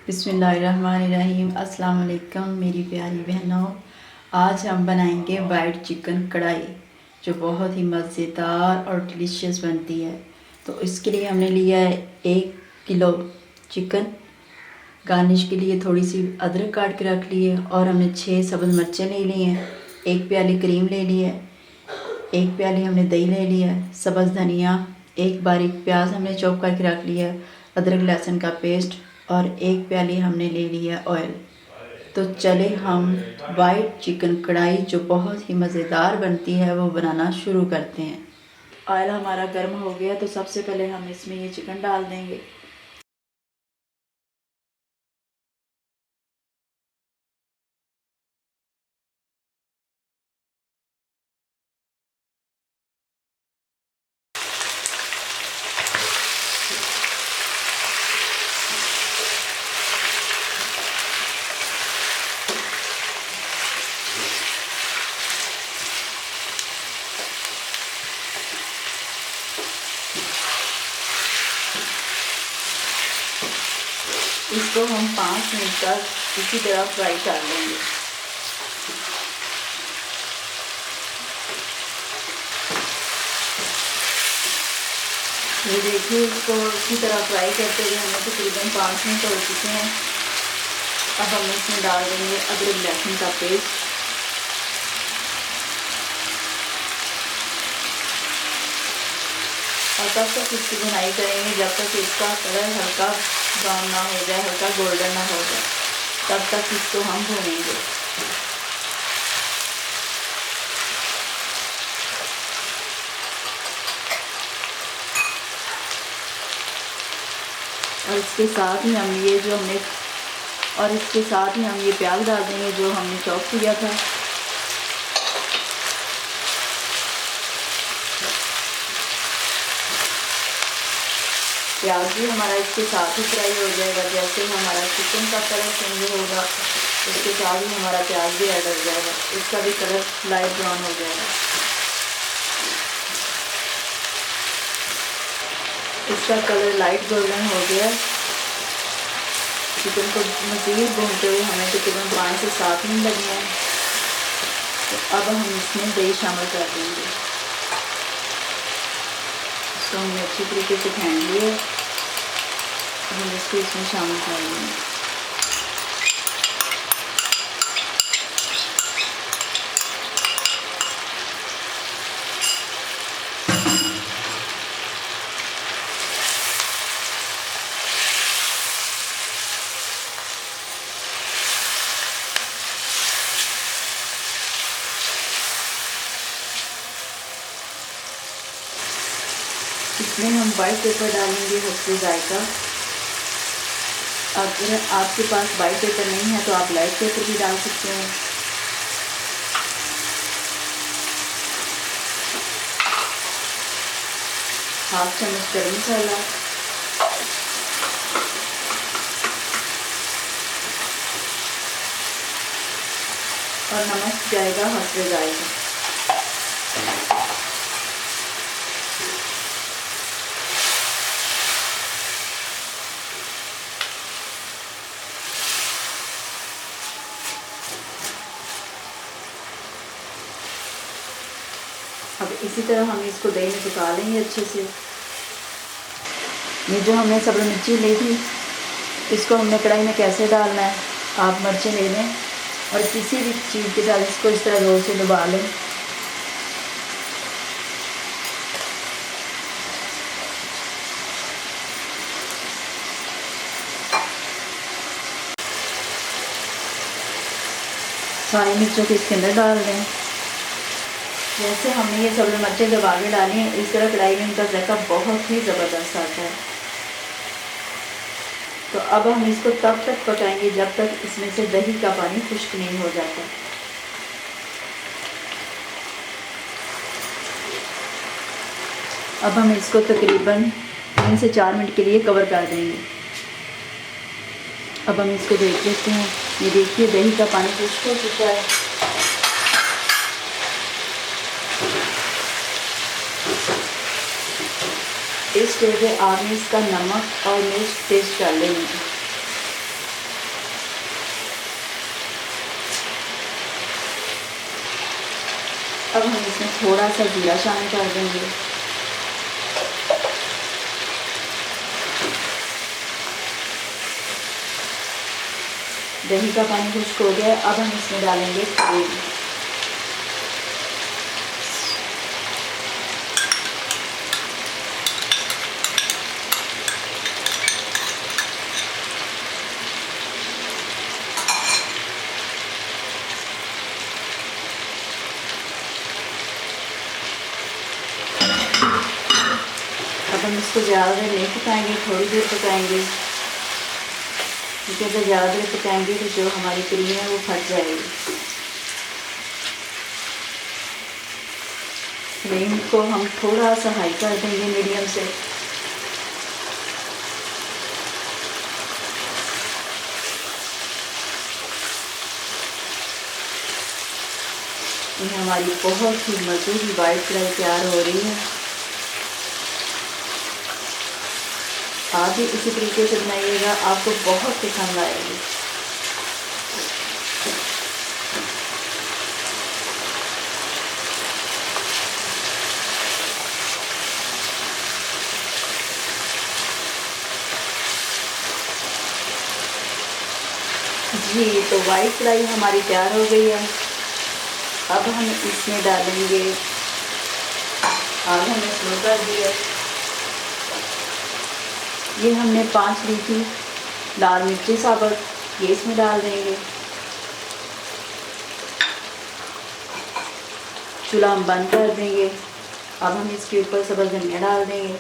बिस्मिल्लाहिर्रहमानिर्रहीम। अस्सलाम वालेकुम मेरी प्यारी बहनों। आज हम बनाएंगे वाइट चिकन कढ़ाई, जो बहुत ही मज़ेदार और डिलीशियस बनती है। तो इसके लिए हमने लिया है 1 किलो चिकन। गार्निश के लिए थोड़ी सी अदरक काट के रख ली है, और हमने 6 सब्ज़ मिर्चें ले ली हैं। 1 प्याली क्रीम ले ली है। 1 प्याली हमने दही ले लिया है। सब्ज़ धनिया, 1 बारीक प्याज हमने चॉप करके रख लिया है। अदरक लहसुन का पेस्ट, और 1 प्याली हमने ले लिया ऑयल। तो चले हम वाइट चिकन कढ़ाई, जो बहुत ही मज़ेदार बनती है, वो बनाना शुरू करते हैं। ऑयल हमारा गर्म हो गया, तो सबसे पहले हम इसमें ये चिकन डाल देंगे। इसको हम 5 मिनट तक इसी तरह फ्राई कर लेंगे। ये देखिए, इसको इसी तरह फ्राई करते हुए हमें तकरीबन 5 मिनट हो चुके हैं। अब हम इसमें डाल देंगे अदरक लहसुन का पेस्ट, और तब तक इसकी भुनाई करेंगे जब तक इसका कलर हल्का ब्राउन ना हो जाए, हल्का गोल्डन ना हो जाए। तब तक इसको हम भूनेंगे। और इसके साथ ही हम ये प्याज डाल देंगे जो हमने चॉप किया था। प्याज भी हमारा इसके साथ ही फ्राई हो जाएगा। जैसे ही हमारा चिकन का कलर चेंज होगा, उसके साथ ही हमारा प्याज भी ऐड हो जाएगा। इसका भी कलर लाइट ब्राउन हो जाएगा। इसका कलर लाइट गोल्डन हो गया। चिकन को मज़ीद भूनते हुए हमें तकरीबन 5 से 7 मिनट लगने हैं। तो अब हम इसमें दही शामिल कर देंगे। इसको हमने अच्छी तरीके से फेंट लिया। हम इसको इसमें शामिल कर देंगे। इसमें हम वाइट पेपर डालेंगे हस्बे जायका। अगर आपके पास वाइट पेपर नहीं है तो आप लाइट पेपर भी डाल सकते हैं। हाफ चम्मच गरम मसाला, और नमक जाएगा हस्बे जायका। अब इसी तरह हम इसको दही में पका लेंगे अच्छे से। ये जो हमने सब्ज़ मिर्ची ली थी, इसको हमने कढ़ाई में कैसे डालना है, आप मिर्चें ले लें और किसी भी चीज़ के साथ इसको इस तरह जोर से दबा लें। सारी मिर्चों को इसके अंदर डाल दें। जैसे हमने ये सब्ज़ मिर्चें दबा के डाली हैं, इस तरह कढ़ाई में इनका जायका बहुत ही ज़बरदस्त आता है। तो अब हम इसको तब तक पकाएंगे जब तक इसमें से दही का पानी खुश्क नहीं हो जाता। अब हम इसको तकरीबन 3 से 4 मिनट के लिए कवर कर देंगे। अब हम इसको देख लेते हैं। ये देखिए, दही का पानी खुश्क हो चुका है। इस स्टेज पे आपने इसका नमक और मिर्च टेस्ट कर लेंगे। अब हम इसमें थोड़ा सा जीरा शामिल कर देंगे। दही का पानी खुश्क हो गया है। अब हम इसमें डालेंगे तेल। अब हम इसको ज़्यादा देर नहीं पकाएंगे, थोड़ी देर पकाएंगे, क्योंकि अगर ज़्यादा देर पकाएंगे तो जो हमारी क्रीम है वो फट जाएगी। फ्लेम को हम थोड़ा सा हाई कर देंगे, मीडियम से। ये हमारी बहुत ही मज़ेदार वाइट कढ़ाई तैयार हो रही है। आप भी इसी तरीके से बनाइएगा, आपको बहुत पसंद आएगी। जी, तो वाइट कढ़ाई हमारी तैयार हो गई है। अब हम इसमें डालेंगे, आग हमने स्लो कर दिया। ये हमने 5 ली थी लाल मिर्ची साबुत, ये इसमें डाल देंगे। चूल्हा हम बंद कर देंगे। अब हम इसके ऊपर सब्ज़ धनिया डाल देंगे।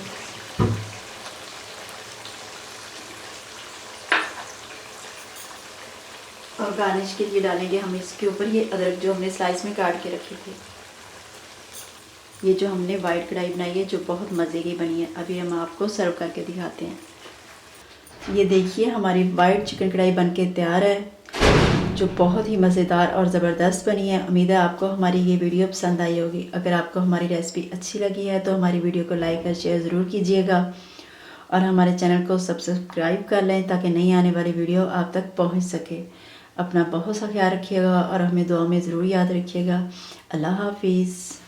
और गार्निश के लिए डालेंगे हम इसके ऊपर ये अदरक जो हमने स्लाइस में काट के रखी थी। ये जो हमने वाइट कढ़ाई बनाई है जो बहुत मज़े की बनी है। अभी हम आपको सर्व करके दिखाते हैं। ये देखिए हमारी वाइट चिकन कढ़ाई बनके तैयार है, जो बहुत ही मज़ेदार और ज़बरदस्त बनी है। उम्मीद है आपको हमारी ये वीडियो पसंद आई होगी। अगर आपको हमारी रेसिपी अच्छी लगी है तो हमारी वीडियो को लाइक और शेयर ज़रूर कीजिएगा, और हमारे चैनल को सब्सक्राइब कर लें ताकि नई आने वाली वीडियो आप तक पहुँच सके। अपना बहुत सा ख्याल रखिएगा और हमें दुआ में ज़रूर याद रखिएगा। अल्लाह हाफिज़।